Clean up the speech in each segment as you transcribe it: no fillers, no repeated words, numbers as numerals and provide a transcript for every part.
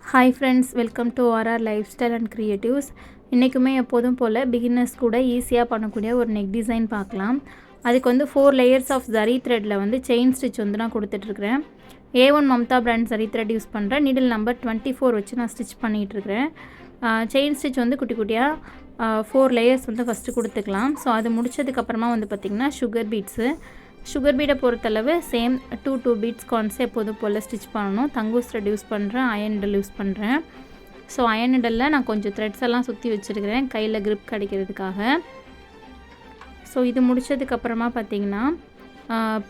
Hi friends, welcome to RR life style and creatives. இன்றைக்குமே எப்போதும் போல் beginners கூட ஈஸியாக பண்ணக்கூடிய ஒரு நெக் டிசைன் பார்க்கலாம். அதுக்கு வந்து 4 லேயர்ஸ் ஆஃப் ஜரி த்ரெட்டில் வந்து செயின் ஸ்டிச் வந்து நான் கொடுத்துட்ருக்குறேன். A1 Mamata brand zari thread use பண்ணுறேன். நீடில் நம்பர் 24 வச்சு நான் ஸ்டிச் பண்ணிகிட்ருக்கிறேன். செயின் ஸ்டிச் வந்து குட்டி குட்டியாக 4 லேயர்ஸ் வந்து ஃபஸ்ட்டு கொடுத்துக்கலாம். ஸோ அது முடித்ததுக்கப்புறமா வந்து பார்த்திங்கன்னா சுகர் பீடை பொறுத்தளவு சேம் 2 பீட்ஸ் கான்ஸே எப்போதும் போல் ஸ்டிச் பண்ணணும். தங்கூஸ் த்ரெட் யூஸ் பண்ணுறேன், அயன் நீடில் யூஸ் பண்ணுறேன். ஸோ அயன் நீடிலில் நான் கொஞ்சம் த்ரெட்ஸ் எல்லாம் சுற்றி வச்சுருக்கிறேன் கையில் க்ரிப் கிடைக்கிறதுக்காக. ஸோ இது முடித்ததுக்கப்புறமா பார்த்திங்கன்னா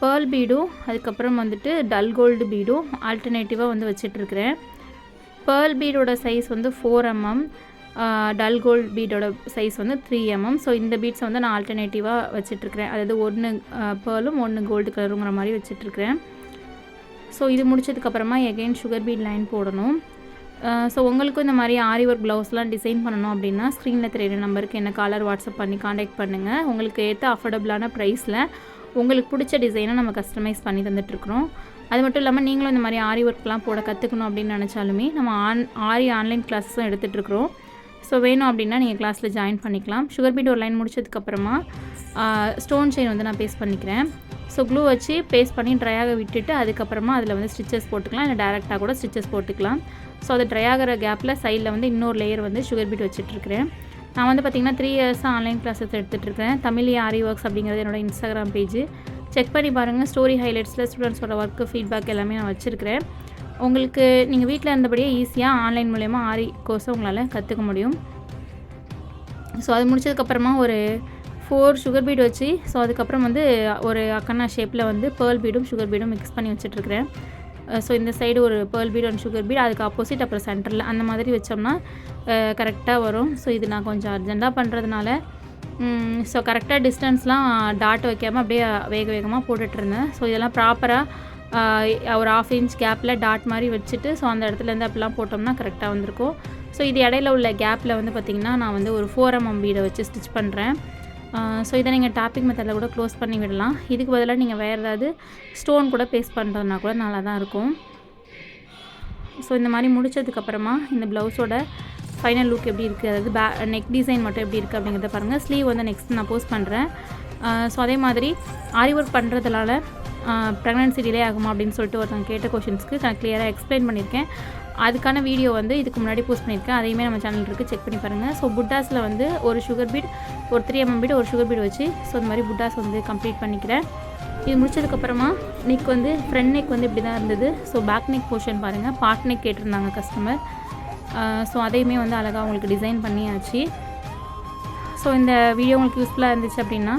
பேர்ல் பீடும் அதுக்கப்புறம் வந்துட்டு டல் கோல்டு பீடும் ஆல்டர்னேட்டிவாக வந்து வச்சிட்ருக்கிறேன். பேர்ல் பீடோட சைஸ் வந்து 4 mm, டல் கோல்டு பீடோட சைஸ் வந்து 3 mm. ஸோ இந்த பீட்ஸை வந்து நான் ஆல்டர்னேட்டிவாக வச்சிட்ருக்கிறேன். அதாவது 1 பேர்லும் 1 கோல்டு கலருங்கிற மாதிரி வச்சிட்ருக்கிறேன். ஸோ இது முடிச்சதுக்கப்புறமா எகெயின் சுகர் பீட் லைன் போடணும். ஸோ உங்களுக்கும் இந்த மாதிரி ஆரி ஒர்க் ப்ளவுஸ்லாம் டிசைன் பண்ணணும் அப்படின்னா ஸ்க்ரீனில் தெரியுற நம்பருக்கு என்ன காலர் வாட்ஸ்அப் பண்ணி காண்டாக்ட் பண்ணுங்கள். உங்களுக்கு ஏற்ற அஃபோர்டபுளான ப்ரைஸில் உங்களுக்கு பிடிச்ச டிசைனை நம்ம கஸ்டமைஸ் பண்ணி தந்துட்டுருக்குறோம். அது மட்டும் இல்லாமல் நீங்களும் இந்த மாதிரி ஆரி ஒர்க்லாம் போட கற்றுக்கணும் அப்படின்னு நினச்சாலுமே நம்ம ஆரி ஆன்லைன் கிளாஸஸும் எடுத்துகிட்ருக்குறோம். ஸோ வேணும் அப்படின்னா நீங்கள் கிளாஸில் ஜாயின் பண்ணிக்கலாம். சுகர் பீட் ஒரு லைன் முடிச்சதுக்கப்புறமா ஸ்டோன் செயின் வந்து நான் பேஸ்ட் பண்ணிக்கிறேன். ஸோ க்ளூ வச்சு பேஸ்ட் பண்ணி ட்ரையாக விட்டுட்டு அதுக்கப்புறமா அதில் வந்து ஸ்டிச்சஸ் போட்டுக்கலாம், இல்லை டேரெக்டாக கூட ஸ்டிச்சஸ் போட்டுக்கலாம். ஸோ அது ட்ரை ஆகிற கேப்பில் சைடில் வந்து இன்னொரு லேயர் வந்து சுகர் பீட் வச்சுட்ருக்கிறேன். நான் வந்து பார்த்திங்கன்னா 3 இயர்ஸாக ஆன்லைன் கிளாஸஸ் எடுத்துகிட்ருக்கேன். தமிழ் ஆரி ஒர்க்ஸ் அப்படிங்கிறது என்னோடய இன்ஸ்டாகிராம் பேஜ் செக் பண்ணி பாருங்கள். ஸ்டோரி ஹைலைட்ஸில் ஸ்டூடெண்ட்ஸோட ஒர்க்கு ஃபீட்பேக் எல்லாமே நான் வச்சுருக்கிறேன். உங்களுக்கு நீங்கள் வீட்டில் இருந்தபடியே ஈஸியாக ஆன்லைன் மூலயமா ஆரி கோர்ஸை உங்களால் கற்றுக்க முடியும். ஸோ அது முடிச்சதுக்கப்புறமா ஒரு 4 சுகர் பீட் வச்சு ஸோ அதுக்கப்புறம் வந்து ஒரு அக்கன்னா ஷேப்பில் வந்து பேர்ல் பீடும் சுகர் பீடும் மிக்ஸ் பண்ணி வச்சுட்ருக்கிறேன். ஸோ இந்த சைடு ஒரு pearl beat and sugar beat, அதுக்கு ஆப்போசிட் அப்புறம் சென்டரில் அந்த மாதிரி வச்சோம்னா கரெக்டாக வரும். ஸோ இது நான் கொஞ்சம் அர்ஜெண்ட்டாக பண்ணுறதுனால ஸோ கரெக்டாக டிஸ்டன்ஸ்லாம் டாட் வைக்காமல் அப்படியே வேகமாக போட்டுட்ருந்தேன். ஸோ இதெல்லாம் ப்ராப்பராக ஒரு 1/2 inch கேப்பில் டாட் மாதிரி வச்சுட்டு ஸோ அந்த இடத்துலேருந்து அப்படிலாம் போட்டோம்னா கரெக்டாக வந்திருக்கும். ஸோ இது இடையில உள்ள கேப்பில் வந்து பார்த்திங்கன்னா நான் வந்து ஒரு 4 mm பீடை வச்சு ஸ்டிச் பண்ணுறேன். ஸோ இதை நீங்கள் டாப்பிங் மெத்தடில் கூட க்ளோஸ் பண்ணி விடலாம். இதுக்கு பதிலாக நீங்கள் வேறு ஏதாவது ஸ்டோன் கூட பேஸ்ட் பண்ணுறதுனா கூட நல்லா தான் இருக்கும். ஸோ இந்த மாதிரி முடித்ததுக்கப்புறமா இந்த ப்ளவுஸோட ஃபைனல் லுக் எப்படி இருக்குது, அதாவது நெக் டிசைன் மட்டும் எப்படி இருக்குது அப்படிங்கிறத பாருங்கள். ஸ்லீவ் வந்து நெக்ஸ்ட் நான் போஸ்ட் பண்ணுறேன். ஸோ அதே மாதிரி ஆரி ஒர்க் பண்ணுறதுனால ப்ரெக்னன்சி டிலே ஆகுமா அப்படின்னு சொல்லிட்டு ஒருத்தவங்க கேட்ட கொஷின்ஸ்க்கு நான் கிளியராக எக்ஸ்பிளைன் பண்ணியிருக்கேன். அதுக்கான வீடியோ வந்து இதுக்கு முன்னாடி போஸ்ட் பண்ணியிருக்கேன். அதையுமே நம்ம சேனல் இருக்குது, செக் பண்ணி பாருங்கள். ஸோ புட்டாஸில் வந்து ஒரு சுகர் பீட், ஒரு 3 mm பீட், ஒரு சுகர் பீட் வச்சு ஸோ இந்த மாதிரி புட்டாஸ் வந்து கம்ப்ளீட் பண்ணிக்கிறேன். இது முடிச்சதுக்கப்புறமா நெக் வந்து ஃப்ரண்ட் நெக் வந்து இப்படி தான் இருந்தது. ஸோ பேக் நெக் போர்ஷன் பாருங்கள், பார்ட் நெக் கேட்டிருந்தாங்க கஸ்டமர். ஸோ அதையுமே வந்து அழகாக உங்களுக்கு டிசைன் பண்ணியாச்சு. ஸோ இந்த வீடியோ உங்களுக்கு யூஸ்ஃபுல்லாக இருந்துச்சு அப்படின்னா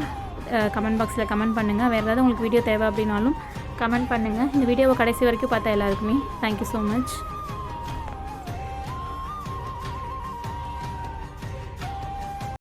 கமெண்ட் பாக்ஸில் கமெண்ட் பண்ணுங்கள். வேறு ஏதாவது உங்களுக்கு வீடியோ தேவை அப்படின்னாலும் கமெண்ட் பண்ணுங்கள். இந்த வீடியோவை கடைசி வரைக்கும் பார்த்தா எல்லாருக்குமே தேங்க்யூ ஸோ மச்.